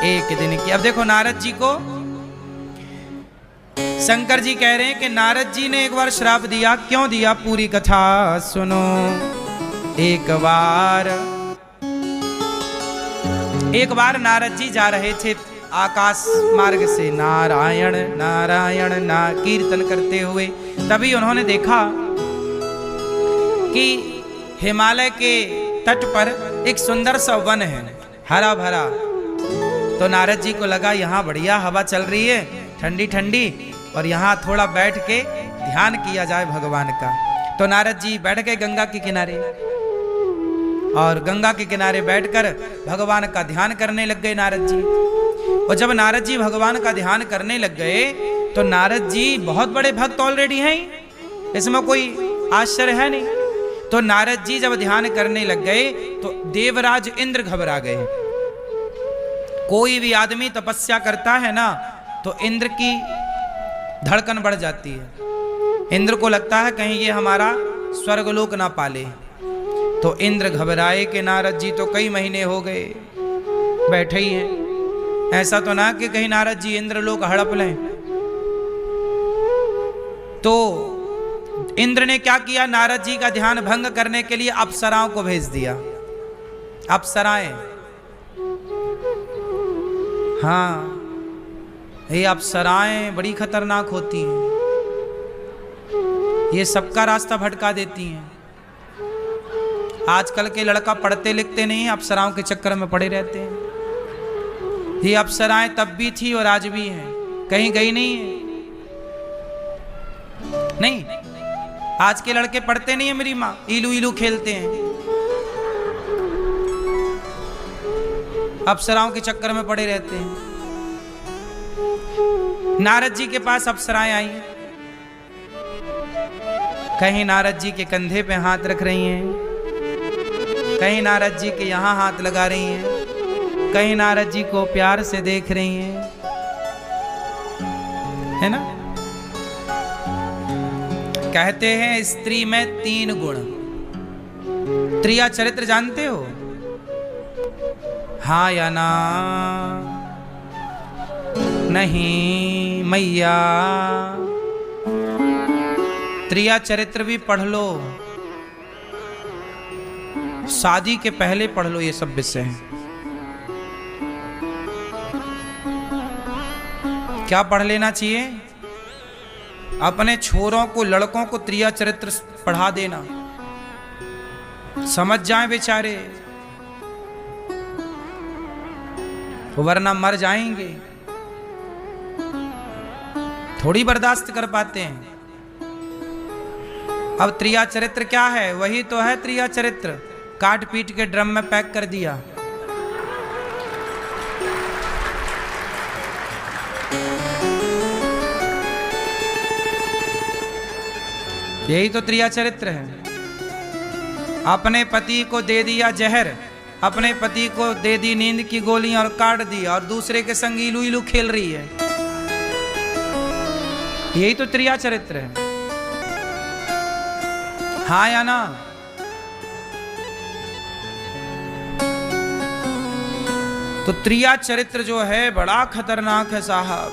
एक दिन की। अब देखो नारद जी को शंकर जी कह रहे हैं कि नारद जी ने एक बार श्राप दिया। क्यों दिया, पूरी कथा सुनो। एक बार नारद जी जा रहे थे आकाश मार्ग से नारायण नारायण ना कीर्तन करते हुए। तभी उन्होंने देखा कि हिमालय के तट पर एक सुंदर सा वन है, हरा भरा। तो नारद जी को लगा यहाँ बढ़िया हवा चल रही है, ठंडी ठंडी, और यहाँ थोड़ा बैठ के ध्यान किया जाए भगवान का। तो नारद जी बैठ गए गंगा के किनारे, और गंगा के किनारे बैठकर भगवान का ध्यान करने लग गए नारद जी। और जब नारद जी भगवान का ध्यान करने लग गए तो नारद जी बहुत बड़े भक्त ऑलरेडी हैं, इसमें कोई आश्चर्य है नहीं। तो नारद जी जब ध्यान करने लग गए तो देवराज इंद्र घबरा गए। कोई भी आदमी तपस्या करता है ना तो इंद्र की धड़कन बढ़ जाती है। इंद्र को लगता है कहीं ये हमारा स्वर्गलोक ना पाले। तो इंद्र घबराए कि नारद जी तो कई महीने हो गए बैठे ही हैं, ऐसा तो ना कि कहीं नारद जी इंद्रलोक हड़प लें। तो इंद्र ने क्या किया, नारद जी का ध्यान भंग करने के लिए अप्सराओं को भेज दिया। अप्सराएं, हाँ, ये अप्सराएं बड़ी खतरनाक होती हैं, ये सबका रास्ता भटका देती हैं। आजकल के लड़का पढ़ते लिखते नहीं, अप्सराओं के चक्कर में पड़े रहते हैं। ये अप्सराएं तब भी थी और आज भी हैं, कहीं गई नहीं है। नहीं, आज के लड़के पढ़ते नहीं है मेरी माँ, इलू इलू खेलते हैं, अप्सराओं के चक्कर में पड़े रहते हैं। नारद जी के पास अप्सराएं आई, कहीं नारद जी के कंधे पे हाथ रख रही हैं, कहीं नारद जी के यहां हाथ लगा रही हैं, कहीं नारद जी को प्यार से देख रही हैं, है ना। कहते हैं स्त्री में 3 गुण। त्रिया चरित्र जानते हो, हाँ या ना? नहीं मैया, त्रिया चरित्र भी पढ़ लो, शादी के पहले पढ़ लो, ये सब विषय हैं। क्या पढ़ लेना चाहिए? अपने छोरों को, लड़कों को त्रिया चरित्र पढ़ा देना, समझ जाएं बेचारे, वरना मर जाएंगे, थोड़ी बर्दाश्त कर पाते हैं। अब त्रिया चरित्र क्या है? वही तो है त्रिया चरित्र, काट पीट के ड्रम में पैक कर दिया। यही तो त्रिया चरित्र है। अपने पति को दे दिया जहर, अपने पति को दे दी नींद की गोलियां और काट दिया, और दूसरे के संग इलू इलू खेल रही है। यही तो त्रिया चरित्र है, हाँ या ना? तो त्रिया चरित्र जो है बड़ा खतरनाक है साहब,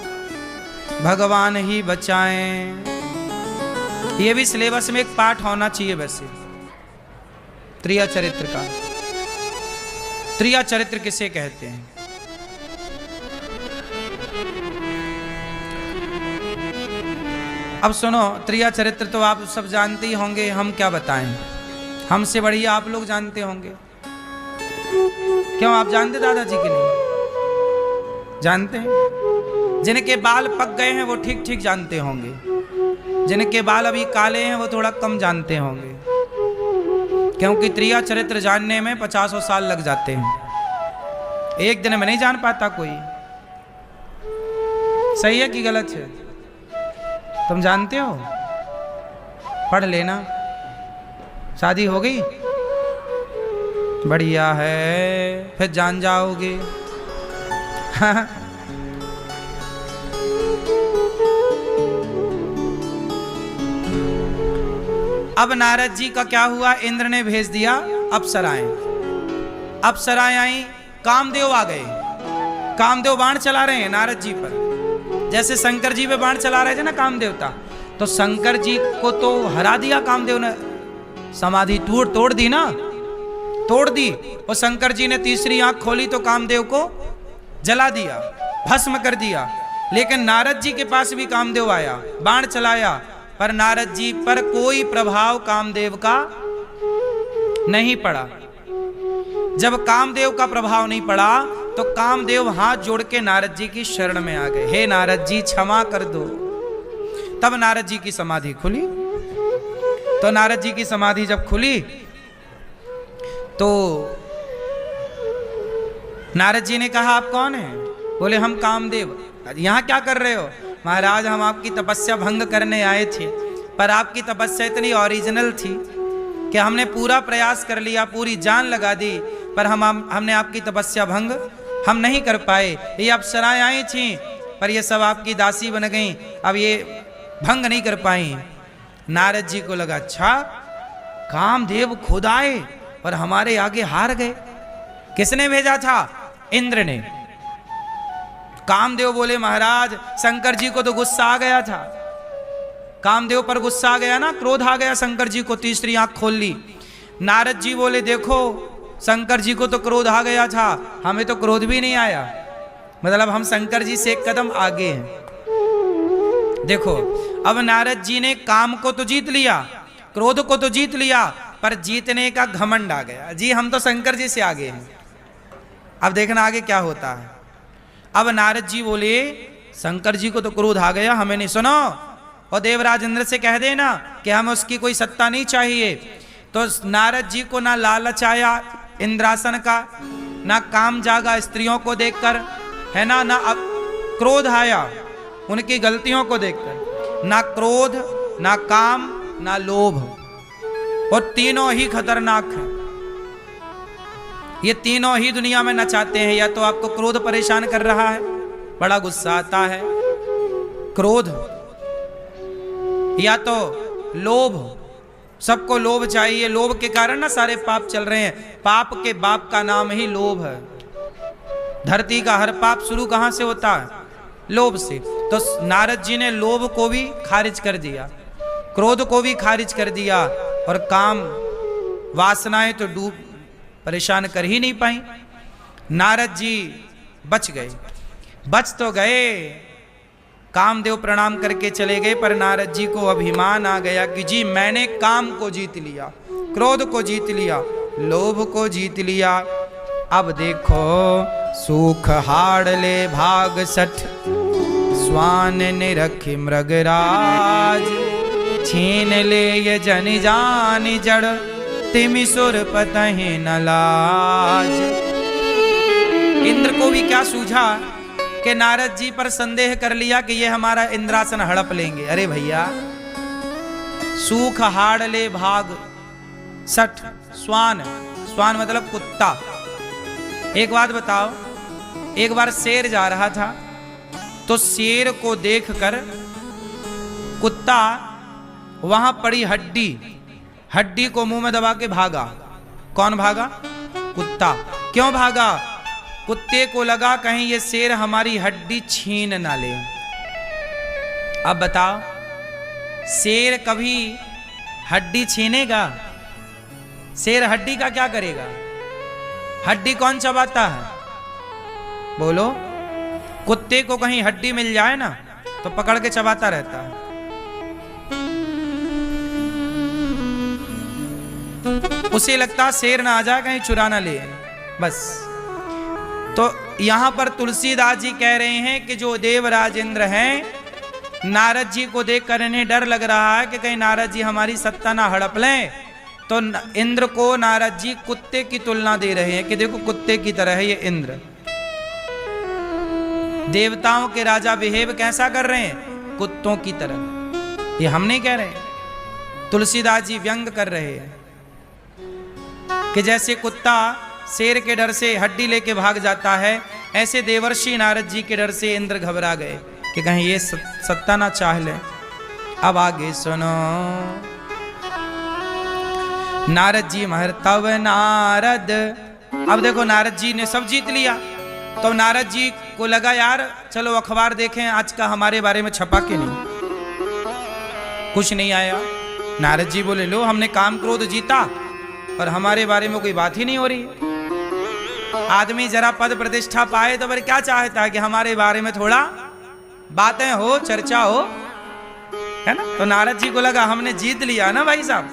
भगवान ही बचाएं। ये भी सिलेबस में एक पाठ होना चाहिए वैसे, त्रिया चरित्र का। त्रिया चरित्र किसे कहते हैं? अब सुनो, त्रिया चरित्र तो आप सब जानते ही होंगे, हम क्या बताएं, हमसे बढ़िया आप लोग जानते होंगे। क्यों, आप जानते दादाजी के नहीं जानते हैं? जिनके बाल पक गए हैं वो ठीक ठीक जानते होंगे, जिनके बाल अभी काले हैं वो थोड़ा कम जानते होंगे, क्योंकि त्रिया चरित्र जानने में 50 साल लग जाते हैं, एक दिन में नहीं जान पाता कोई। सही है कि गलत है? तुम जानते हो? पढ़ लेना। शादी हो गई? बढ़िया है, फिर जान जाओगे। अब नारद जी का क्या हुआ? इंद्र ने भेज दिया अप्सराएं। अप्सराएं आई, कामदेव आ गए। कामदेव बाण चला रहे हैं नारद जी पर, जैसे शंकर जी पे बाण चला रहे थे ना कामदेवता, तो शंकर जी को तो हरा दिया कामदेव ने, समाधि तोड़ दी ना, तोड़ दी। और शंकर जी ने तीसरी आंख खोली तो कामदेव को जला दिया, भस्म कर दिया। लेकिन नारद जी के पास भी कामदेव आया, बाण चलाया, पर नारद जी पर कोई प्रभाव कामदेव का नहीं पड़ा। जब कामदेव का प्रभाव नहीं पड़ा तो कामदेव हाथ जोड़ के नारद जी की शरण में आ गए, हे नारद जी क्षमा कर दो। तब नारद जी की समाधि खुली। तो नारद जी की समाधि जब खुली तो नारद जी ने कहा आप कौन हैं? बोले हम कामदेव। यहां क्या कर रहे हो? महाराज हम आपकी तपस्या भंग करने आए थे, पर आपकी तपस्या इतनी ओरिजिनल थी कि हमने पूरा प्रयास कर लिया, पूरी जान लगा दी, पर हमने आपकी तपस्या भंग हम नहीं कर पाए। ये अप्सराएं आई थी पर ये सब आपकी दासी बन गई, अब ये भंग नहीं कर पाई। नारद जी को लगा अच्छा कामदेव खुद आए और हमारे आगे हार गए। किसने भेजा था? इंद्र ने। कामदेव बोले महाराज शंकर जी को तो गुस्सा आ गया था, कामदेव पर गुस्सा आ गया ना, क्रोध आ गया शंकर जी को, तीसरी आंख खोल ली। नारद जी बोले देखो शंकर जी को तो क्रोध आ गया था, हमें तो क्रोध भी नहीं आया, मतलब हम शंकर जी से एक कदम आगे हैं। देखो अब नारद जी ने काम को तो जीत लिया, क्रोध को तो जीत लिया, पर जीतने का घमंड आ गया, जी हम तो शंकर जी से आगे हैं। अब देखना आगे क्या होता है। अब नारद जी बोले शंकर जी को तो क्रोध आ गया, हमें नहीं सुनो, और देवराज इंद्र से कह देना कि हमें उसकी कोई सत्ता नहीं चाहिए। तो नारद जी को ना लालच आया इंद्रासन का, ना काम जागा स्त्रियों को देखकर, है ना, ना अब क्रोध आया उनकी गलतियों को देखकर, ना क्रोध ना काम ना लोभ, और तीनों ही खतरनाक हैं। ये तीनों ही दुनिया में नचाते हैं। या तो आपको क्रोध परेशान कर रहा है, बड़ा गुस्सा आता है, क्रोध, या तो लोभ, सबको लोभ चाहिए, लोभ के कारण ना सारे पाप चल रहे हैं। पाप के बाप का नाम ही लोभ है। धरती का हर पाप शुरू कहां से होता है? लोभ से। तो नारद जी ने लोभ को भी खारिज कर दिया, क्रोध को भी खारिज कर दिया, और काम वासनाएं तो डूब परेशान कर ही नहीं पाई। नारद जी बच गए, बच तो गए, कामदेव प्रणाम करके चले गए, पर नारद जी को अभिमान आ गया कि जी मैंने काम को जीत लिया, क्रोध को जीत लिया, लोभ को जीत लिया। अब देखो सुख हाड़ ले भाग सठ, स्वान ने रखी मृगराज, छीन ले ये जन जान जड़, तिमि सुर पतहि न लाज। इंद्र को भी क्या सूझा कि नारद जी पर संदेह कर लिया कि ये हमारा इंद्रासन हड़प लेंगे। अरे भैया सूख हाड़ ले भाग सठ, स्वान, स्वान मतलब कुत्ता। एक बात बताओ, एक बार शेर जा रहा था तो शेर को देखकर कुत्ता वहां पड़ी हड्डी, हड्डी को मुंह में दबा के भागा। कौन भागा? कुत्ता। क्यों भागा? कुत्ते को लगा कहीं ये शेर हमारी हड्डी छीन ना ले। अब बताओ शेर कभी हड्डी छीनेगा? शेर हड्डी का क्या करेगा? हड्डी कौन चबाता है? बोलो। कुत्ते को कहीं हड्डी मिल जाए ना तो पकड़ के चबाता रहता है। उसे लगता शेर ना आ जाए कहीं चुरा ना ले, बस। तो यहां पर तुलसीदास जी कह रहे हैं कि जो देवराज इंद्र हैं, नारद जी को देखकर इन्हें डर लग रहा है कि कहीं नारद जी हमारी सत्ता ना हड़प लें, तो इंद्र को नारद जी कुत्ते की तुलना दे रहे हैं कि देखो कुत्ते की तरह है ये इंद्र। देवताओं के राजा बिहेव कैसा कर रहे हैं? कुत्तों की तरह। ये हम नहीं कह रहे, तुलसीदास जी व्यंग कर रहे हैं कि जैसे कुत्ता शेर के डर से हड्डी लेके भाग जाता है, ऐसे देवर्षि नारद जी के डर से इंद्र घबरा गए कि कहीं ये सत्ता ना चाह ले। अब आगे सुनो। नारद जी महर्तव नारद। अब देखो नारद जी ने सब जीत लिया, तो नारद जी को लगा यार चलो अखबार देखें आज का हमारे बारे में छपा के नहीं, कुछ नहीं आया। नारद जी बोले लो हमने काम क्रोध जीता और हमारे बारे में कोई बात ही नहीं हो रही। आदमी जरा पद प्रतिष्ठा पाए तो फिर क्या चाहता है कि हमारे बारे में थोड़ा बातें हो, चर्चा हो, है ना। तो नारद जी को लगा हमने जीत लिया ना भाई साहब,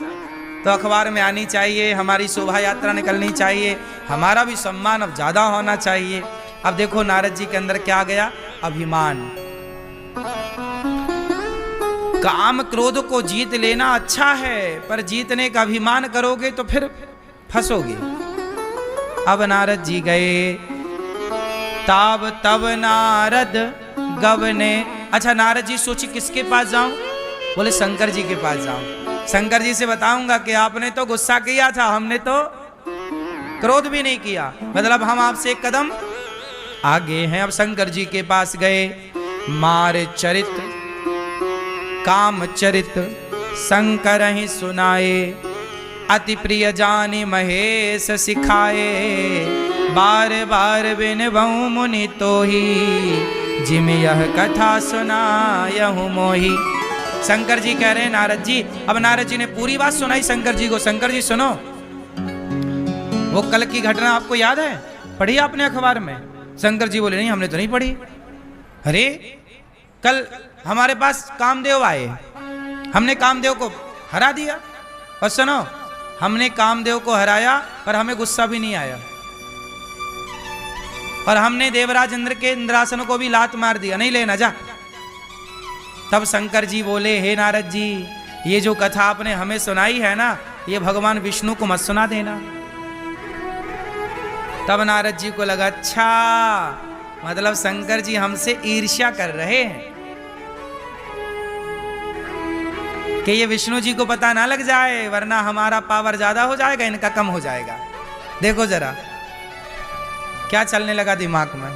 तो अखबार में आनी चाहिए, हमारी शोभा यात्रा निकलनी चाहिए, हमारा भी सम्मान अब ज्यादा होना चाहिए। अब देखो नारद जी के अंदर क्या आ गया, अभिमान। काम क्रोध को जीत लेना अच्छा है, पर जीतने का अभिमान करोगे तो फिर फंसोगे। अब नारद जी गए, तब नारद गवने। अच्छा नारद जी सोची किसके पास जाऊं, बोले शंकर जी के पास जाऊं। शंकर जी से बताऊंगा कि आपने तो गुस्सा किया था, हमने तो क्रोध भी नहीं किया, मतलब हम आपसे एक कदम आगे हैं। अब शंकर जी के पास गए, मार चरित काम चरित शंकर ही सुनाए, अति प्रिय जानी महेश सिखाए, बार बार बिन बहु मुनि तो ही, जिम यह कथा सुनायहु मोही। शंकर जी कह रहे हैं नारद जी, अब नारद जी ने पूरी बात सुनाई शंकर जी को। शंकर जी सुनो, वो कल की घटना आपको याद है, पढ़ी आपने अखबार में? शंकर जी बोले नहीं हमने तो नहीं पढ़ी। अरे कल हमारे पास कामदेव आए, हमने कामदेव को हरा दिया, और सुनो हमने कामदेव को हराया पर हमें गुस्सा भी नहीं आया, और हमने देवराज इंद्र के इंद्रासन को भी लात मार दिया, नहीं लेना जा। तब शंकर जी बोले हे नारद जी, ये जो कथा आपने हमें सुनाई है ना, ये भगवान विष्णु को मत सुना देना। तब नारद जी को लगा अच्छा मतलब शंकर जी हमसे ईर्ष्या कर रहे हैं, कि ये विष्णु जी को पता ना लग जाए, वरना हमारा पावर ज्यादा हो जाएगा, इनका कम हो जाएगा। देखो जरा क्या चलने लगा दिमाग में।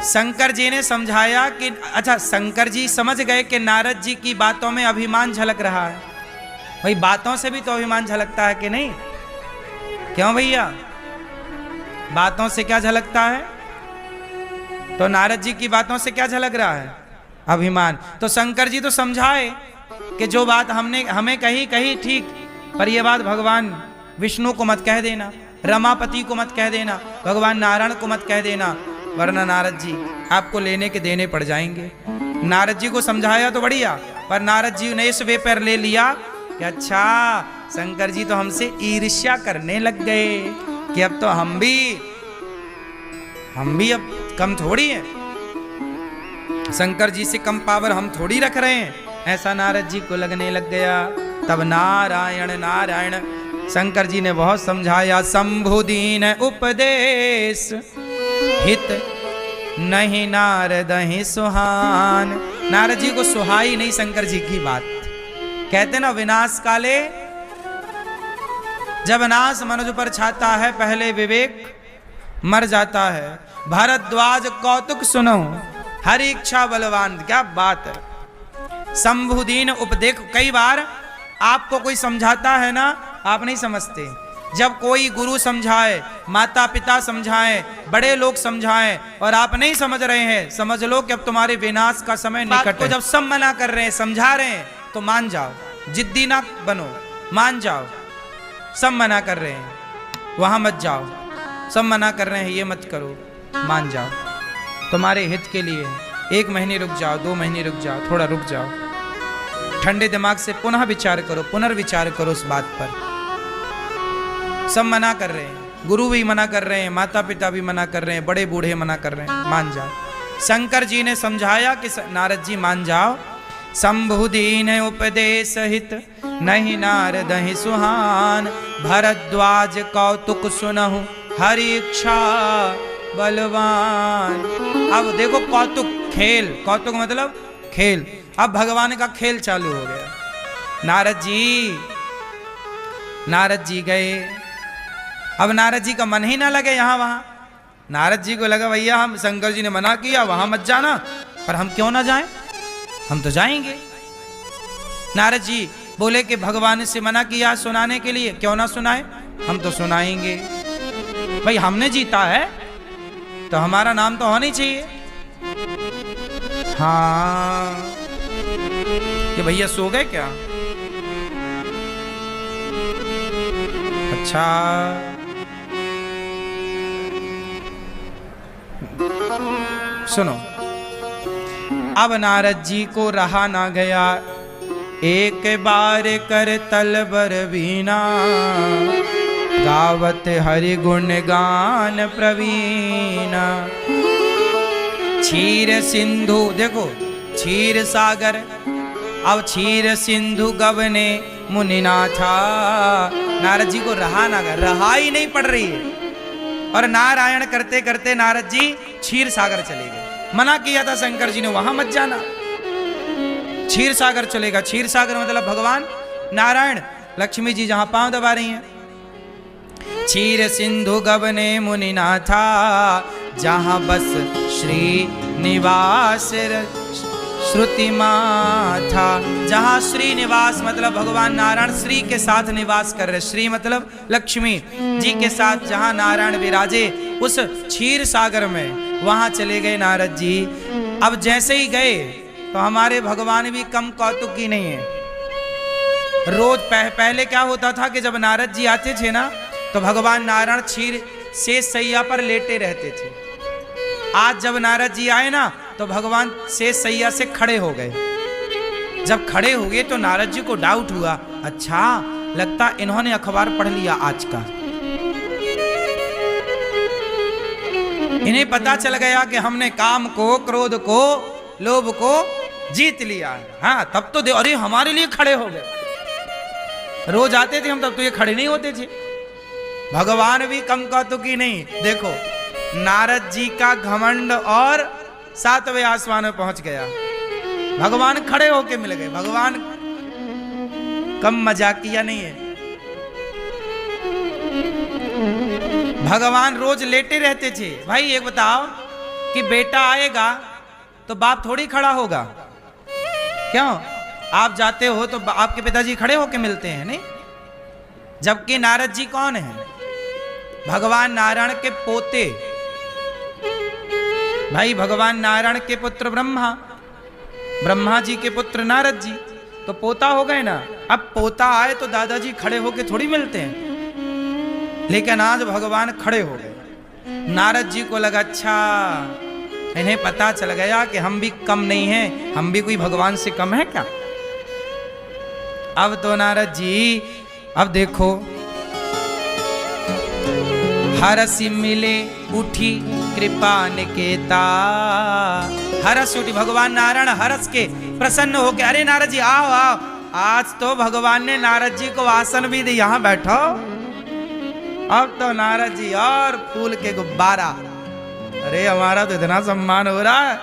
शंकर जी ने समझाया कि अच्छा शंकर जी समझ गए कि नारद जी की बातों में अभिमान झलक रहा है। भाई बातों से भी तो अभिमान झलकता है कि नहीं, क्यों भैया? बातों से क्या झलकता है? तो नारद जी की बातों से क्या झलक रहा है? अभिमान। तो शंकर जी तो समझाए कि जो बात हमने हमें कही ठीक, पर यह बात भगवान विष्णु को मत कह देना, रमापति को मत कह देना, भगवान नारायण को मत कह देना, वरना नारद जी आपको लेने के देने पड़ जाएंगे। नारद जी को समझाया तो बढ़िया, पर नारद जी ने इस वे पर ले लिया कि अच्छा शंकर जी तो हमसे ईर्ष्या करने लग गए कि अब तो हम भी अब कम थोड़ी हैं, शंकर जी से कम पावर हम थोड़ी रख रहे हैं, ऐसा नारद जी को लगने लग गया। तब नारायण नारायण शंकर जी ने बहुत समझाया, शंभु दीन उपदेश हित नहीं नारद ही सुहान। नारद जी को सुहाई नहीं शंकर जी की बात। कहते ना विनाश काले, जब नाश मनुज पर छाता है पहले विवेक मर जाता है। भारद्वाज कौतुक सुनो हरि इच्छा बलवान। क्या बात है। शंभुदीन उपदेश, कई बार आपको कोई समझाता है ना, आप नहीं समझते। जब कोई गुरु समझाए, माता पिता समझाएं, बड़े लोग समझाएं और आप नहीं समझ रहे हैं, समझ लो कि अब तुम्हारे विनाश का समय निकट है। जब सब मना कर रहे हैं, समझा रहे हैं, तो मान जाओ, जिद्दी ना बनो, मान जाओ। सब मना कर रहे हैं, वहां मत जाओ, सब मना कर रहे हैं, ये मत करो, मान जाओ। तुम्हारे हित के लिए 1 महीने रुक जाओ, 2 महीने रुक जाओ, थोड़ा रुक जाओ, ठंडे दिमाग से पुनः विचार करो, पुनर्विचार करो उस बात पर। सब मना कर रहे हैं, गुरु भी मना कर रहे हैं, माता पिता भी मना कर रहे हैं, बड़े बूढ़े मना कर रहे हैं, मान जाओ। शंकर जी ने समझाया कि नारद जी मान जाओ। शंभुदीन उपदेश हित नहीं नारद ही सुहान। भरद्वाज कौतुक सुनहु हरि इच्छा बलवान। अब देखो कौतुक, खेल, कौतुक मतलब खेल। अब भगवान का खेल चालू हो गया। नारद जी गए। अब नारद जी का मन ही ना लगे यहाँ वहां। नारद जी को लगा भैया हम, शंकर जी ने मना किया वहां मत जाना, पर हम क्यों ना जाएं, हम तो जाएंगे। नारद जी बोले कि भगवान से मना किया सुनाने के लिए, क्यों ना सुनाए, हम तो सुनाएंगे। भाई हमने जीता है तो हमारा नाम तो होना ही चाहिए। हाँ, ये भैया सो गए क्या? अच्छा, सुनो, अब नारद जी को रहा ना गया, एक बार कर तलबर बीना, गावत हरि गुण गान प्रवीणा। क्षीर सिंधु, देखो क्षीर सागर, अब क्षीर सिंधु गवने मुनिनाथा। नारद जी को रहा ना गया, रहा ही नहीं पड़ रही है, और नारायण करते करते नारद जी क्षीर सागर चले गए। मना किया था शंकर जी ने, वहां मत जाना, क्षीर सागर चलेगा। क्षीर सागर मतलब भगवान नारायण, लक्ष्मी जी जहां पांव दबा रही हैं। क्षीर सिंधु गवने मुनिनाथा, जहां बस श्री निवास श्रुति माथा। जहां श्री निवास मतलब भगवान नारायण श्री के साथ निवास कर रहे, श्री मतलब लक्ष्मी जी के साथ जहां नारायण विराजे, उस क्षीर सागर में वहां चले गए नारद जी। अब जैसे ही गए तो हमारे भगवान भी कम कौतुकी नहीं है। रोज पहले क्या होता था कि जब नारद जी आते थे ना, तो भगवान नारायण क्षीर से सैया पर लेटे रहते थे। आज जब नारद जी आए ना, तो भगवान से सैया से खड़े हो गए। जब खड़े हो गए तो नारद जी को डाउट हुआ, अच्छा लगता इन्होंने अखबार पढ़ लिया आज का। इन्हें पता चल गया कि हमने काम को, क्रोध को, लोभ को जीत लिया। हाँ, तब तो अरे हमारे लिए खड़े हो गए। रोज आते थे हम, तब तो ये खड़े नहीं होते थे। भगवान भी कम कौतुकी नहीं। देखो नारद जी का घमंड और 7वें आसमान में पहुंच गया, भगवान खड़े होके मिल गए। भगवान कम मजाकिया नहीं है। भगवान रोज लेटे रहते थे। भाई एक बताओ कि बेटा आएगा तो बाप थोड़ी खड़ा होगा, क्यों? आप जाते हो तो आपके पिताजी खड़े होके मिलते हैं, नहीं? जबकि नारद जी कौन है? भगवान नारायण के पोते। भाई भगवान नारायण के पुत्र ब्रह्मा, ब्रह्मा जी के पुत्र नारद जी, तो पोता हो गए ना। अब पोता आए तो दादाजी खड़े होके थोड़ी मिलते हैं, लेकिन आज भगवान खड़े हो गए। नारद जी को लगा अच्छा इन्हें पता चल गया कि हम भी कम नहीं हैं, हम भी कोई भगवान से कम है क्या। अब तो नारद जी, अब देखो, हरसि मिले उठी कृपा निकेता। हरस उठी, भगवान नारायण हरस के प्रसन्न हो के, अरे नारद जी आओ आओ, आज तो भगवान ने नारद जी को आसन भी दी, यहां बैठो। अब तो नारद जी और फूल के गुब्बारा, अरे हमारा तो इतना सम्मान हो रहा है,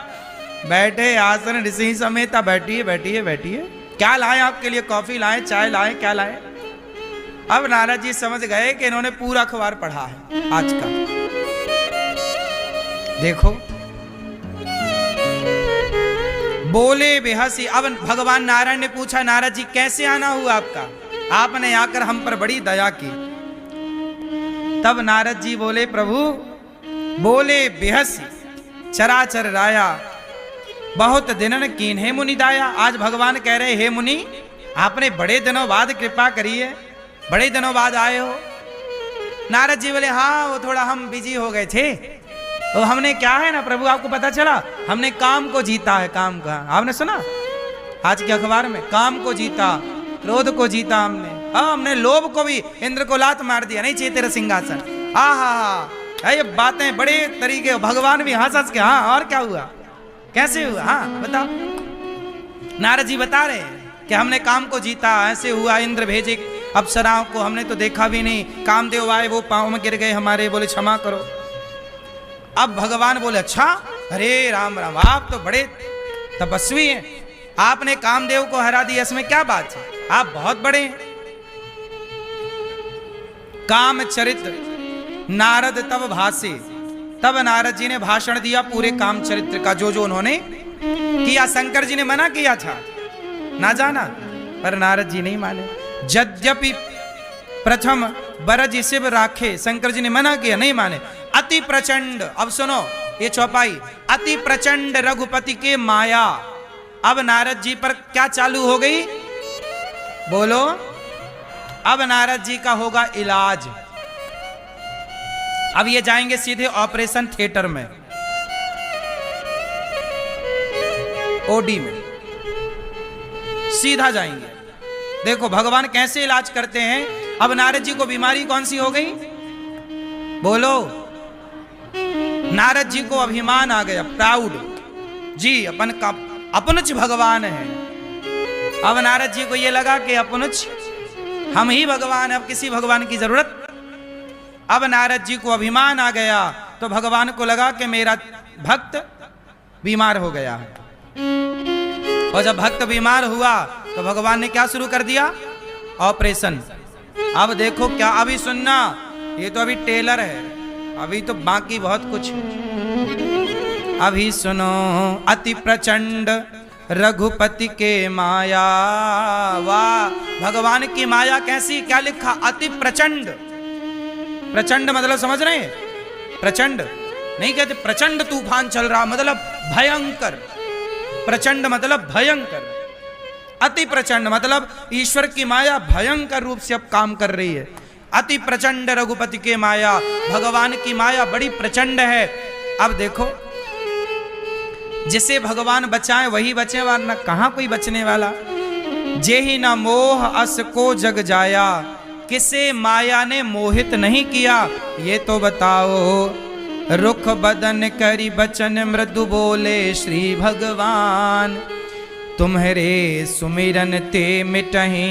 बैठे आसन ऋषि समेत, बैठिए बैठिए बैठिए। क्या लाए आपके लिए? कॉफी लाए, चाय लाए, क्या लाए? अब नारद जी समझ गए कि इन्होंने पूरा अखबार पढ़ा है आज का। देखो बोले बेहसी। अब भगवान नारायण ने पूछा, नारद जी कैसे आना हुआ आपका? आपने आकर हम पर बड़ी दया की। तब नारद जी बोले, प्रभु बोले बेहसी चराचर राया, बहुत दिनन कीन है मुनि दाया। आज भगवान कह रहे, हे मुनि आपने बड़े दिनों बाद कृपा करी है, बड़े दिनों बाद आए हो। नारद जी बोले, हाँ वो थोड़ा हम बिजी हो गए थे। तो हमने क्या है ना प्रभु, आपको पता चला हमने काम को जीता है। काम का आपने सुना आज के अखबार में? काम को जीता, क्रोध को जीता हमने। हाँ, हमने लोभ को भी, इंद्र को लात मार दिया, नहीं चाहिए तेरा सिंहासन। हाँ हाँ हाँ, ये बातें बड़े तरीके, भगवान भी हंस हंस के, हाँ और क्या हुआ, कैसे हुआ, हाँ बताओ। नारद जी बता रहे हैं कि हमने काम को जीता, ऐसे हुआ, इंद्र भेजे अप्सराओं को, हमने तो देखा भी नहीं, कामदेव आए वो पांव में गिर गए हमारे, बोले क्षमा करो। अब भगवान बोले, अच्छा, अरे राम राम, आप तो बड़े तपस्वी हैं, आपने कामदेव को हरा दिया, इसमें क्या बात है, आप बहुत बड़े हैं। काम चरित्र नारद तब भाषे, तब नारद जी ने भाषण दिया पूरे काम चरित्र का, जो जो उन्होंने किया। शंकर जी ने मना किया था ना जाना, पर नारद जी नहीं माने। यद्यपि प्रथम बरज शिव राखे, शंकर जी ने मना किया, नहीं माने। अति प्रचंड, अब सुनो ये चौपाई, अति प्रचंड रघुपति के माया। अब नारद जी पर क्या चालू हो गई, बोलो। अब नारद जी का होगा इलाज। अब ये जाएंगे सीधे ऑपरेशन थिएटर में, ओडी में सीधा जाएंगे। देखो भगवान कैसे इलाज करते हैं। अब नारद जी को बीमारी कौन सी हो गई, बोलो। नारद जी को अभिमान आ गया, प्राउड जी, अपन का अपनुच भगवान है। अब नारद जी को ये लगा कि अपनुच हम ही भगवान है, अब किसी भगवान की जरूरत। अब नारद जी को अभिमान आ गया, तो भगवान को लगा कि मेरा भक्त बीमार हो गया है। और जब भक्त बीमार हुआ तो भगवान ने क्या शुरू कर दिया, ऑपरेशन। अब देखो क्या, अभी सुनना, ये तो अभी टेलर है, अभी तो बाकी बहुत कुछ। अभी सुनो, अति प्रचंड रघुपति के माया। वाह, भगवान की माया कैसी, क्या लिखा, अति प्रचंड। प्रचंड मतलब समझ रहे हैं, प्रचंड नहीं कहते प्रचंड तूफान चल रहा, मतलब भयंकर। प्रचंड मतलब भयंकर, अति प्रचंड मतलब ईश्वर की माया भयंकर रूप से अब काम कर रही है। अति प्रचंड रघुपति के माया, भगवान की माया बड़ी प्रचंड है। अब देखो, जिसे भगवान बचाए वही बचे, वरना कहां कोई बचने वाला। जेहि न मोह अस को जग जाया, किसे माया ने मोहित नहीं किया, ये तो बताओ। रुख बदन करी बचन मृदु बोले श्री भगवान, तुम्हारे सुमिरन ते मिटहि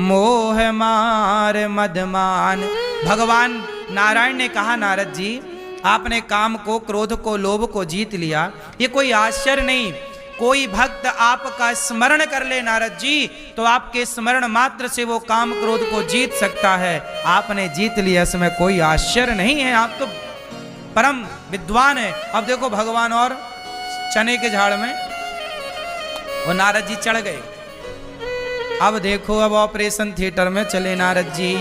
मोह मार मदमान। भगवान नारायण ने कहा, नारद जी आपने काम को, क्रोध को, लोभ को जीत लिया, ये कोई आश्चर्य नहीं। कोई भक्त आपका स्मरण कर ले नारद जी, तो आपके स्मरण मात्र से वो काम क्रोध को जीत सकता है। आपने जीत लिया, इसमें कोई आश्चर्य नहीं है, आप तो परम विद्वान है। अब देखो भगवान और चने के झाड़ में वो नारद जी चढ़ गए। अब देखो, अब ऑपरेशन थिएटर में चले नारद जी।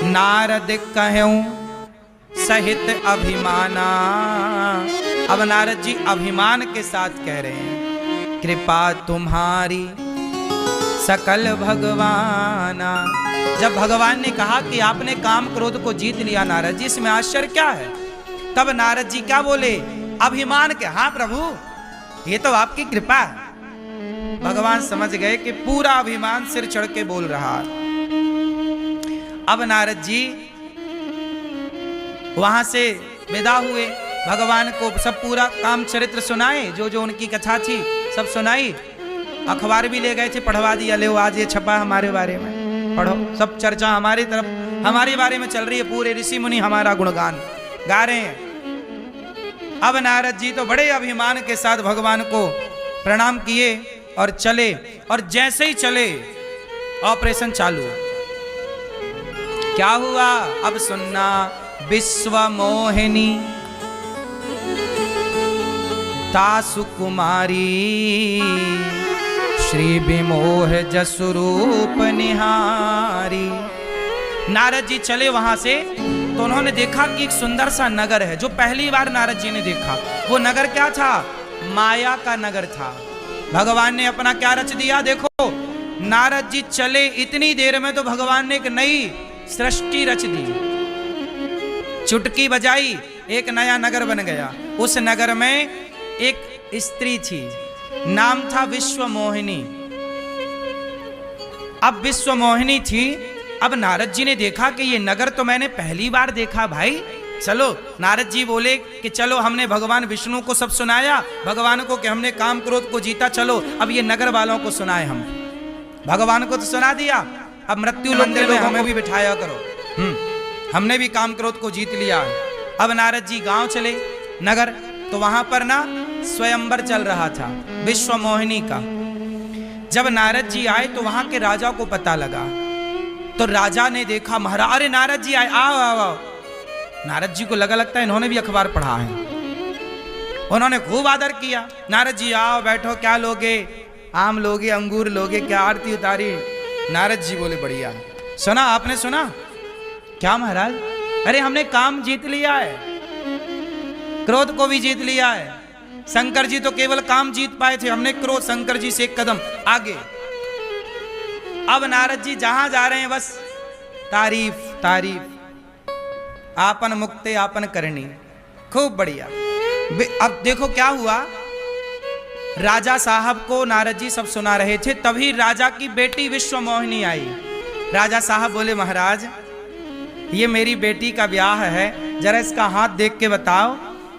नारद कहूं सहित अभिमाना। अब नारद जी अभिमान के साथ कह रहे हैं, कृपा तुम्हारी सकल भगवाना। जब भगवान ने कहा कि आपने काम क्रोध को जीत लिया नारद जी, इसमें आश्चर्य क्या है। तब नारद जी क्या बोले, अभिमान के, हाँ प्रभु ये तो आपकी कृपा है। भगवान समझ गए कि पूरा अभिमान सिर चढ़ के बोल रहा है। अब नारद जी वहां से विदा हुए, भगवान को सब पूरा काम चरित्र सुनाए, जो जो उनकी कथा थी सब सुनाई। अखबार भी ले गए थे, पढ़वा दिया, ले आज ये छपा हमारे बारे में, पढ़ो। सब चर्चा हमारी तरफ, हमारे बारे में चल रही है, पूरे ऋषि मुनि हमारा गुणगान गा रहे हैं। अब नारद जी तो बड़े अभिमान के साथ भगवान को प्रणाम किए और चले। और जैसे ही चले ऑपरेशन चालू। क्या हुआ, अब सुनना। विश्व मोहिनी तासु कुमारी, श्री विमोह जसुरूप निहारी। नारद जी चले वहां से, तो उन्होंने देखा कि एक सुंदर सा नगर है, जो पहली बार नारद जी ने देखा। वो नगर क्या था, माया का नगर था। भगवान ने अपना क्या रच दिया, देखो नारद जी चले इतनी देर में तो भगवान ने एक नई सृष्टि रच दी। चुटकी बजाई, एक नया नगर बन गया। उस नगर में एक स्त्री थी, नाम था विश्व मोहिनी। अब विश्व मोहिनी थी। अब नारद जी ने देखा कि ये नगर तो मैंने पहली बार देखा भाई। चलो, नारद जी बोले कि चलो, हमने भगवान विष्णु को सब सुनाया, भगवान को कि हमने काम क्रोध को जीता, चलो अब ये नगर वालों को सुनाए। हम भगवान को तो सुना दिया, अब मृत्यु मंदिर में हमें भी बिठाया करो। हमने भी काम क्रोध को जीत लिया। अब नारद जी गांव चले, नगर, तो वहां पर ना स्वयंवर चल रहा था विश्व मोहिनी का। जब नारद जी आए तो वहां के राजा को पता लगा, तो राजा ने देखा, महाराज अरे नारद जी आए, आओ आओ आओ। नारद जी को लगता है इन्होंने भी अखबार पढ़ा है। उन्होंने खूब आदर किया। नारद जी आओ बैठो, क्या लोगे, आम लोगे, अंगूर लोगे, क्या आरती उतारी। नारद जी बोले बढ़िया। सुना आपने, सुना क्या महाराज? अरे हमने काम जीत लिया है, क्रोध को भी जीत लिया है। शंकर जी तो केवल काम जीत पाए थे, हमने क्रोध शंकर जी से एक कदम आगे। अब नारद जी जहां जा रहे हैं बस तारीफ तारीफ, आपन मुक्ते आपन करनी, खूब बढ़िया। अब देखो क्या हुआ, राजा साहब को नारद जी सब सुना रहे थे, तभी राजा की बेटी विश्वमोहिनी आई। राजा साहब बोले महाराज ये मेरी बेटी का ब्याह है, जरा इसका हाथ देख के बताओ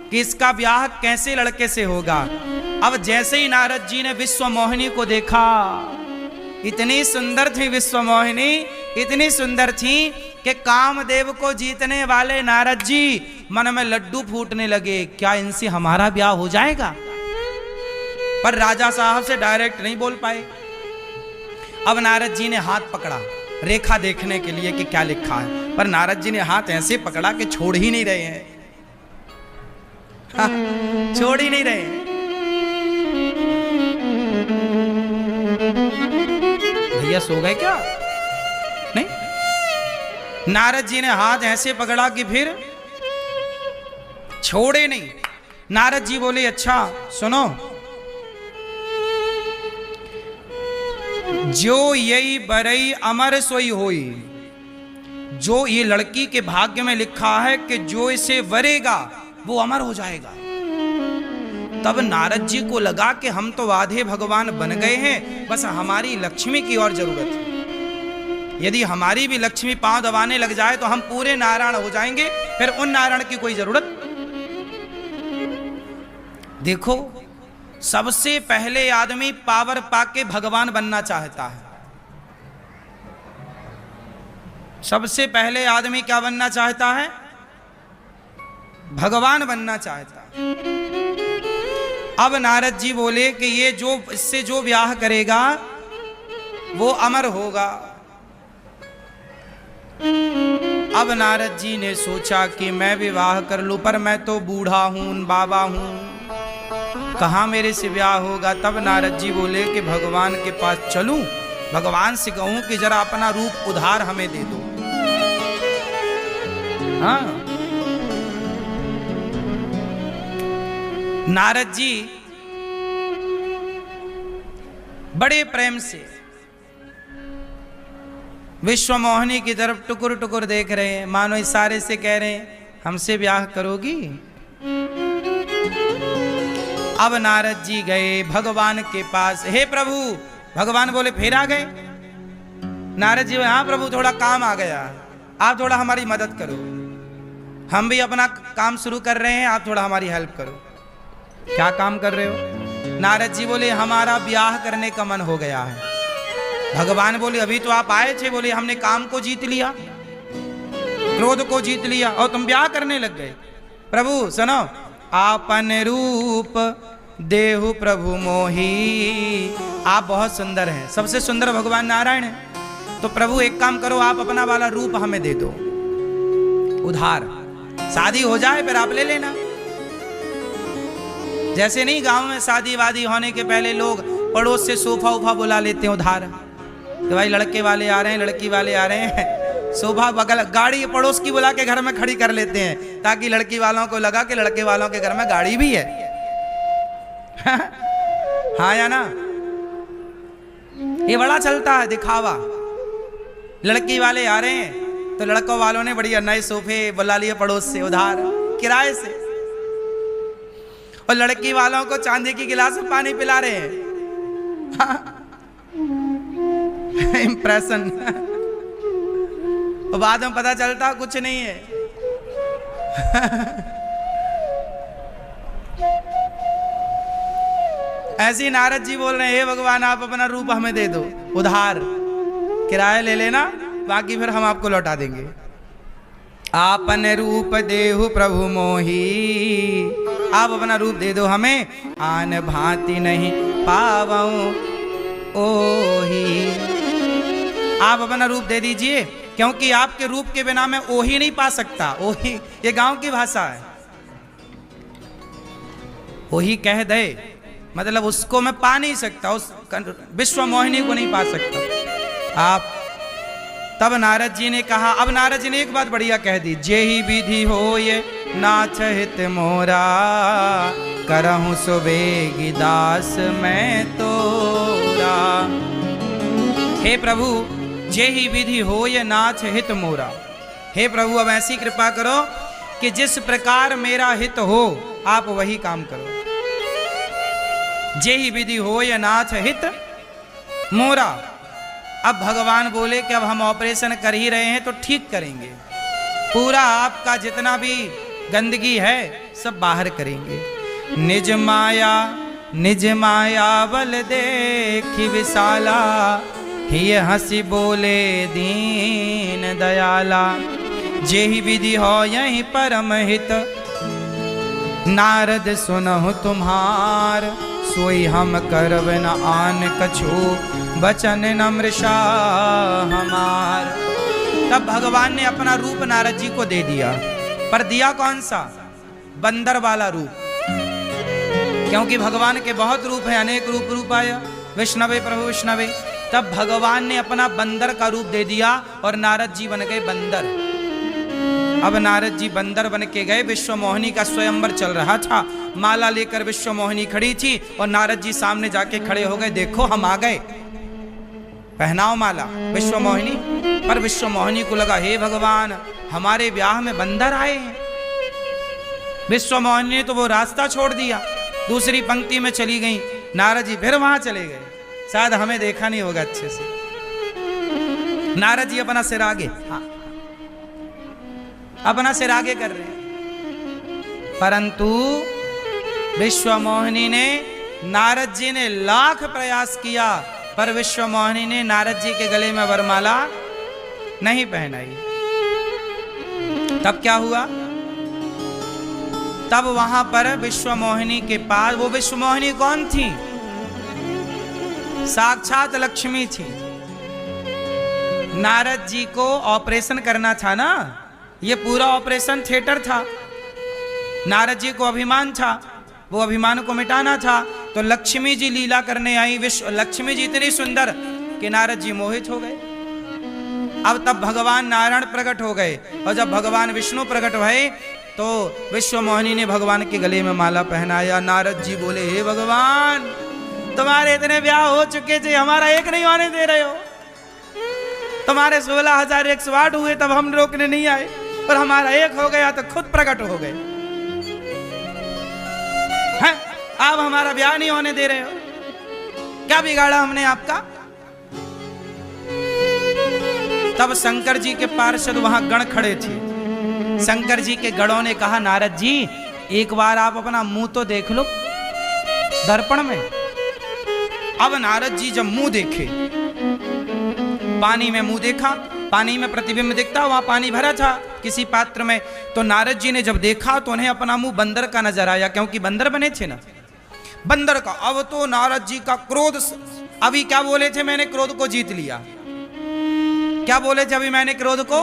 कि इसका ब्याह कैसे लड़के से होगा। अब जैसे ही नारद जी ने विश्वमोहिनी को देखा, इतनी सुंदर थी विश्वमोहिनी, इतनी सुंदर थी कि कामदेव को जीतने वाले नारद जी मन में लड्डू फूटने लगे, क्या इनसे हमारा ब्याह हो जाएगा? पर राजा साहब से डायरेक्ट नहीं बोल पाए। अब नारद जी ने हाथ पकड़ा रेखा देखने के लिए कि क्या लिखा है, पर नारद जी ने हाथ ऐसे पकड़ा कि छोड़ ही नहीं रहे हैं। हाँ, छोड़ ही नहीं रहे हैं। भैया सो गए क्या? नहीं, नारद जी ने हाथ ऐसे पकड़ा कि फिर छोड़े नहीं। नारद जी बोले अच्छा सुनो, जो यही बरई अमर सोई होई, जो ये लड़की के भाग्य में लिखा है कि जो इसे वरेगा वो अमर हो जाएगा। तब नारद जी को लगा कि हम तो आधे भगवान बन गए हैं, बस हमारी लक्ष्मी की और जरूरत है। यदि हमारी भी लक्ष्मी पांव दबाने लग जाए तो हम पूरे नारायण हो जाएंगे, फिर उन नारायण की कोई जरूरत। देखो सबसे पहले आदमी पावर पाके भगवान बनना चाहता है। सबसे पहले आदमी क्या बनना चाहता है? भगवान बनना चाहता है। अब नारद जी बोले कि ये जो इससे जो ब्याह करेगा वो अमर होगा। अब नारद जी ने सोचा कि मैं विवाह कर लूं, पर मैं तो बूढ़ा हूं, बाबा हूं, कहां मेरे से ब्याह होगा। तब नारद जी बोले कि भगवान के पास चलूं, भगवान से कहूं कि जरा अपना रूप उधार हमें दे दो। हाँ, नारद जी बड़े प्रेम से विश्वमोहिनी की तरफ टुकुर टुकुर देख रहे हैं, मानो इशारे से कह रहे हैं हमसे ब्याह करोगी। अब नारद जी गए भगवान के पास, हे प्रभु। भगवान बोले फिर आ गए? नारद जी हाँ प्रभु थोड़ा काम आ गया, आप थोड़ा हमारी मदद करो, हम भी अपना काम शुरू कर रहे हैं, आप थोड़ा हमारी हेल्प करो। क्या काम कर रहे हो? नारद जी बोले हमारा ब्याह करने का मन हो गया है। भगवान बोले अभी तो आप आए थे, बोले हमने काम को जीत लिया, क्रोध को जीत लिया और तुम ब्याह करने लग गए। प्रभु सुनो, आपन रूप देहु प्रभु मोही, आप बहुत सुंदर हैं, सबसे सुंदर भगवान नारायण हैं। तो प्रभु एक काम करो, आप अपना वाला रूप हमें दे दो उधार, शादी हो जाए फिर आप ले लेना। जैसे नहीं गांव में शादी वादी होने के पहले लोग पड़ोस से सोफा उफा बुला लेते हैं उधार, कि भाई लड़के वाले आ रहे हैं, लड़की वाले आ रहे हैं, सोफा बगल गाड़ी पड़ोस की बुला के घर में खड़ी कर लेते हैं, ताकि लड़की वालों को लगा कि लड़के वालों के घर में गाड़ी भी है। हाँ या ना? ये बड़ा चलता है दिखावा। लड़की वाले आ रहे हैं तो लड़कों वालों ने बढ़िया नए सोफे बुला लिए पड़ोस से उधार किराए से, और लड़की वालों को चांदी की गिलास में पानी पिला रहे हैं। इंप्रेशन। तो बाद में पता चलता कुछ नहीं है। ऐसी नारद जी बोल रहे हैं हे भगवान आप अपना रूप हमें दे दो उधार, किराया ले लेना, बाकी फिर हम आपको लौटा देंगे। आपन रूप देहु प्रभु मोही, आप अपना रूप दे दो हमें, आन भांति नहीं पावऊं ओही। आप अपना रूप दे दीजिए, क्योंकि आपके रूप के बिना मैं ओही नहीं पा सकता। ओही ये गांव की भाषा है, ओही कह दे मतलब उसको मैं पा नहीं सकता, उस विश्वमोहिनी को नहीं पा सकता। आप तब नारद जी ने कहा, अब नारद जी ने एक बात बढ़िया कह दी, जे ही विधि हो ये नाथ हित मोरा, करहूं सुबेगी दास मैं तोरा। हे प्रभु, जे ही विधि हो ये नाथ हित मोरा, हे प्रभु अब ऐसी कृपा करो कि जिस प्रकार मेरा हित हो आप वही काम करो। जे ही विधि हो ये नाथ हित मोरा। अब भगवान बोले कि अब हम ऑपरेशन कर ही रहे हैं तो ठीक करेंगे, पूरा आपका जितना भी गंदगी है सब बाहर करेंगे। निज माया बल देखी विशाला, ये हंसी बोले दीन दयाला। जेहि विधि हो यही परम हित, नारद सुनहु तुम्हार, सोई हम करब न आन कछु, बचन नम्रशा हमार। तब भगवान ने अपना रूप नारद जी को दे दिया, पर दिया कौन सा? बंदर वाला रूप, क्योंकि भगवान के बहुत रूप है, अनेक रूप आया। विष्णवे प्रभु विष्णवे, तब भगवान ने अपना बंदर का रूप दे दिया और नारद जी बन गए बंदर। अब नारद जी बंदर बन के गए। विश्व मोहिनी का स्वयंवर चल रहा था, माला लेकर विश्व मोहिनी खड़ी थी और नारद जी सामने जाके खड़े हो गए, देखो हम आ गए, पहनाओ माला विश्व मोहिनी। पर विश्व मोहिनी को लगा, हे भगवान हमारे ब्याह में बंदर आए हैं। विश्व मोहिनी ने तो वो रास्ता छोड़ दिया, दूसरी पंक्ति में चली गई। नारद जी फिर वहां चले गए, शायद हमें देखा नहीं होगा अच्छे से। नारद जी अपना सिर आगे, हाँ अपना सिर आगे कर रहे हैं, परंतु विश्व मोहिनी ने, नारद जी ने लाख प्रयास किया पर विश्व मोहिनी ने नारद जी के गले में वरमाला नहीं पहनाई। तब क्या हुआ? तब वहां पर विश्व मोहिनी के पास, वो विश्व मोहिनी कौन थी? साक्षात लक्ष्मी थी। नारद जी को ऑपरेशन करना था ना, ये पूरा ऑपरेशन थिएटर था। नारद जी को अभिमान था, वो अभिमान को मिटाना था, तो लक्ष्मी जी लीला करने आई। विश्व लक्ष्मी जी इतनी सुंदर कि नारद जी मोहित हो गए। अब तब भगवान नारायण प्रकट हो गए, और जब भगवान विष्णु प्रकट हुए तो विश्व मोहिनी ने भगवान के गले में माला पहनाया। नारद जी बोले, हे भगवान तुम्हारे इतने ब्याह हो चुके थे, हमारा एक नहीं होने दे रहे हो। तुम्हारे 16,108 हुए तब हम रोकने नहीं आए, और हमारा एक हो गया तो खुद प्रकट हो गए हैं? आप हमारा ब्याह नहीं होने दे रहे हो, क्या बिगाड़ा हमने आपका? तब शंकर जी के पार्षद वहां गण खड़े थे। शंकर जी के गणों ने कहा, नारद जी एक बार आप अपना मुंह तो देख लो दर्पण में। अब नारद जी जब मुंह देखे, पानी में मुंह देखा, पानी में प्रतिबिंब दिखता, वहां पानी भरा था किसी पात्र में, तो नारद जी ने जब देखा तो उन्हें अपना मुंह बंदर का नजर आया, क्योंकि बंदर बने थे ना, बंदर का। अब तो नारद जी का क्रोध, अभी क्या बोले थे, मैंने क्रोध को जीत लिया। क्या बोले थे अभी? मैंने क्रोध को,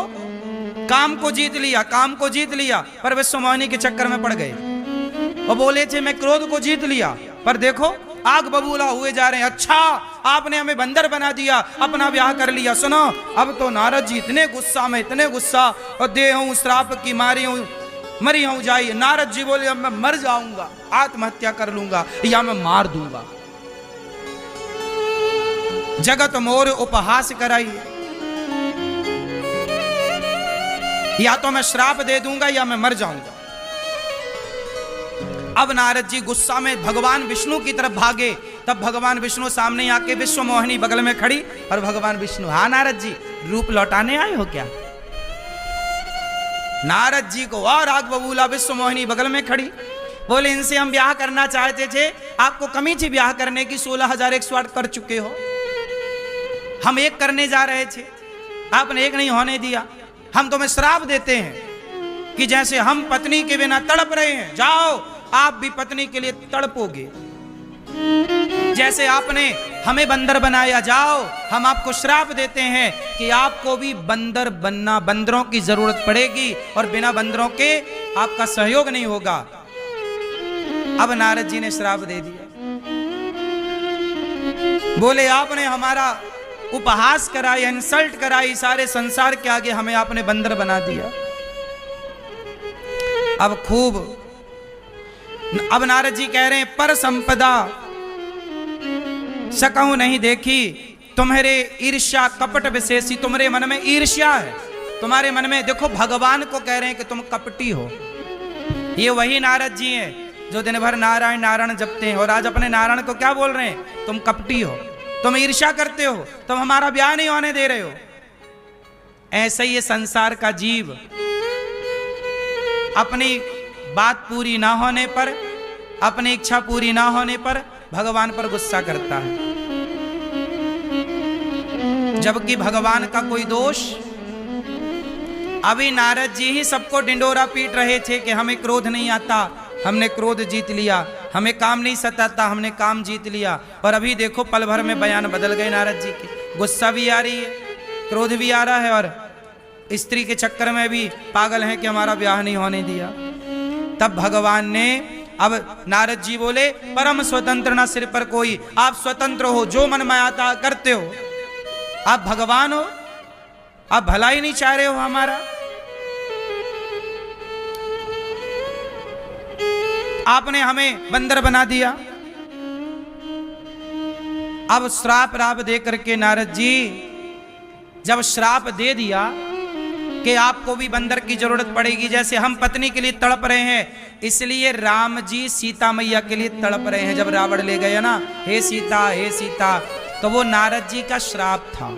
काम को जीत लिया, काम को जीत लिया, पर विश्व मोहिनी के चक्कर में पड़ गए। और बोले थे मैं क्रोध को जीत लिया, पर देखो आग बबूला हुए जा रहे हैं। अच्छा आपने हमें बंदर बना दिया, अपना ब्याह कर लिया। सुनो, अब तो नारद जी इतने गुस्सा में, इतने गुस्सा, और दे हूं श्राप की मारी हूं, मरी हूं जाइए। नारद जी बोले, अब मैं मर जाऊंगा, आत्महत्या कर लूंगा, या मैं मार दूंगा। जगत मोर उपहास कराइए, या तो मैं श्राप दे दूंगा या मैं मर जाऊंगा। अब नारद जी गुस्सा में भगवान विष्णु की तरफ भागे। तब भगवान विष्णु सामने आके, विश्व मोहिनी बगल में खड़ी, और भगवान विष्णु, हाँ नारद जी रूप लौटाने आए हो क्या? नारद जी को और आग बबूला, विश्व मोहिनी बगल में खड़ी। बोले, इनसे हम ब्याह करना चाहते थे, आपको कमी थी ब्याह करने की, 16,108 कर चुके हो। हम एक करने जा रहे थे, आपने एक नहीं होने दिया। हम तुम्हें श्राप देते हैं कि जैसे हम पत्नी के बिना तड़प रहे हैं, जाओ आप भी पत्नी के लिए तड़पोगे। जैसे आपने हमें बंदर बनाया, जाओ हम आपको श्राप देते हैं कि आपको भी बंदर बनना, बंदरों की जरूरत पड़ेगी, और बिना बंदरों के आपका सहयोग नहीं होगा। अब नारद जी ने श्राप दे दिया। बोले, आपने हमारा उपहास कराई, इंसल्ट कराई, सारे संसार के आगे हमें आपने बंदर बना दिया। अब नारद जी कह रहे हैं, पर संपदा सकहूं नहीं देखी, तुम्हारे ईर्ष्या कपट विशेषी, तुम्हारे मन में ईर्ष्या है, तुम्हारे मन में, देखो भगवान को कह रहे हैं कि तुम कपटी हो। ये वही नारद जी हैं जो दिन भर नारायण नारायण जपते हैं, और आज अपने नारायण को क्या बोल रहे हैं, तुम कपटी हो, तुम ईर्ष्या करते हो, तुम हमारा ब्याह नहीं होने दे रहे हो। ऐसे ही ये संसार का जीव अपनी बात पूरी ना होने पर, अपनी इच्छा पूरी ना होने पर भगवान पर गुस्सा करता है, जबकि भगवान का कोई दोष। अभी नारद जी ही सबको डिंडोरा पीट रहे थे कि हमें क्रोध नहीं आता, हमने क्रोध जीत लिया, हमें काम नहीं सताता, हमने काम जीत लिया। और अभी देखो पल भर में बयान बदल गए नारद जी के, गुस्सा भी आ रही है, क्रोध भी आ रहा है, और स्त्री के चक्कर में भी पागल हैं कि हमारा ब्याह नहीं होने दिया। तब भगवान ने, अब नारद जी बोले, परम स्वतंत्र ना सिर पर कोई, आप स्वतंत्र हो, जो मन में आता करते हो, आप भगवान हो, आप भलाई नहीं चाह रहे हो हमारा, आपने हमें बंदर बना दिया। अब श्राप राप दे करके नारद जी जब श्राप दे दिया कि आपको भी बंदर की जरूरत पड़ेगी, जैसे हम पत्नी के लिए तड़प रहे हैं, इसलिए राम जी सीता मैया के लिए तड़प रहे हैं। जब रावण ले गए ना, हे सीता हे सीता, तो वो नारद जी का श्राप था।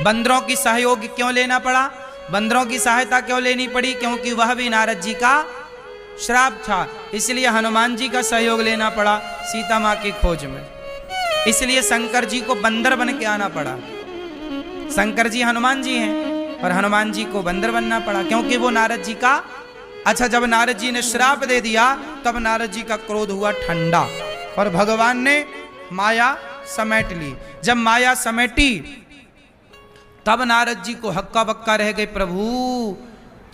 बंदरों की सहयोग क्यों लेना पड़ा, बंदरों की सहायता क्यों लेनी पड़ी, क्योंकि वह भी नारद जी का श्राप था। इसलिए हनुमान जी का सहयोग लेना पड़ा सीता माँ की खोज में, इसलिए शंकर जी को बंदर बन के आना पड़ा। शंकर जी हनुमान जी हैं और हनुमान जी को बंदर बनना पड़ा, क्योंकि वो नारद जी का। अच्छा, जब नारद जी ने श्राप दे दिया तब नारद जी का क्रोध हुआ ठंडा, और भगवान ने माया समेट ली। जब माया समेटी तब नारद जी को हक्का बक्का रह गए, प्रभु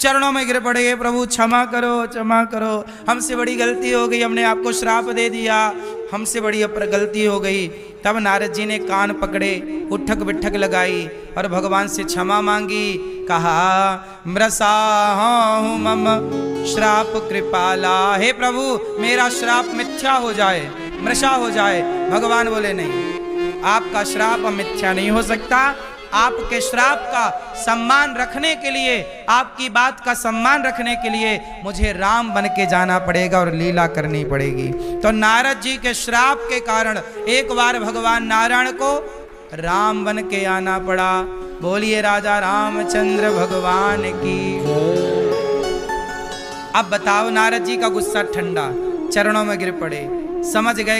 चरणों में गिर पड़े, प्रभु क्षमा करो क्षमा करो, हमसे बड़ी गलती हो गई, हमने आपको श्राप दे दिया, हमसे बड़ी गलती हो गई। तब नारद जी ने कान पकड़े, उठक बिठक लगाई और भगवान से क्षमा मांगी। कहा, मृषा हूँ मम श्राप कृपाला, हे प्रभु मेरा श्राप मिथ्या हो जाए, मृषा हो जाए। भगवान बोले नहीं, आपका श्राप मिथ्या नहीं हो सकता, आपके श्राप का सम्मान रखने के लिए, आपकी बात का सम्मान रखने के लिए मुझे राम बन के जाना पड़ेगा और लीला करनी पड़ेगी। तो नारद जी के श्राप के कारण एक बार भगवान नारायण को राम बन के आना पड़ा। बोलिए राजा रामचंद्र भगवान की। अब बताओ, नारद जी का गुस्सा ठंडा, चरणों में गिर पड़े, समझ गए